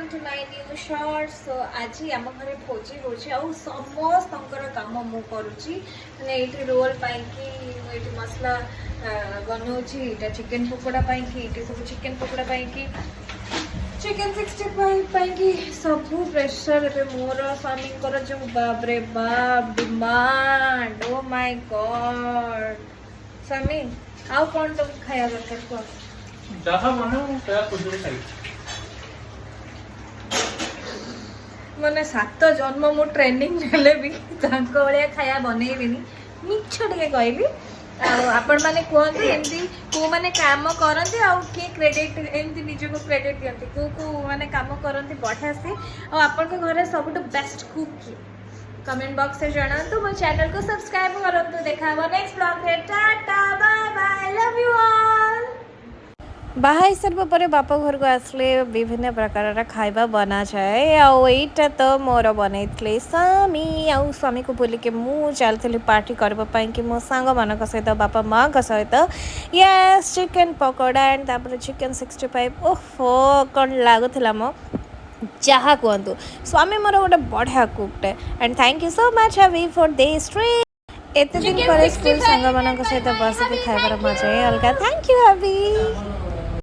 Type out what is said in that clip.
Welcome to my new short. So आज आम घर भोजी हो समस्त काम मु करुच्ची मैंने ये रोल पाई मसला बनाऊँगी चिकेन पकोड़ा पाई सब चिकेन पकोड़ा पाई चिकेन 65 सबू प्रेशर ए मोर स्वामी जो बाप रे बाप डिमांड ओ माय गॉड स्वामी आउ कौन तुम खाया दरकार कह जहाँ बनो खाई मैंने 7 जन्म मु ट्रेनिंग नेले भी भाया खाया बनईबिनी मिछ टे कहली आपण मैंने कहते एमती को मैंने काम करते आउ किए क्रेडिट एमती निजको क्रेडिट दिखती को मैंने काम करते बढ़िया से आपण घर सब बेस्ट कुक किए कमेंट बॉक्स से जनातु मो चैनल को सब्सक्राइब करंतु देखा नेक्स्ट ब्लॉग रे tata bye bye love you all. बाहा सारा पर बापा घर को आसले विभिन्न प्रकार खाइबा बना जाए आईटा तो मोर बनई स्वामी आउ स्वामी को बोलिके मु चलती पार्टी करने कि मो सांग मान सहित बापा माँ सहित यस चिकेन पकोड़ा एंड तापर चिकेन 65 ओहो कौन लगुला मो जहाँ कहतु स्वामी मोर गोटे बढ़िया कुकटे and thank you so much hubby for this treat एते दिन पर स्कूल सांग मान सहित बस के खाइबार मजा अलग थैंक यू हैवी।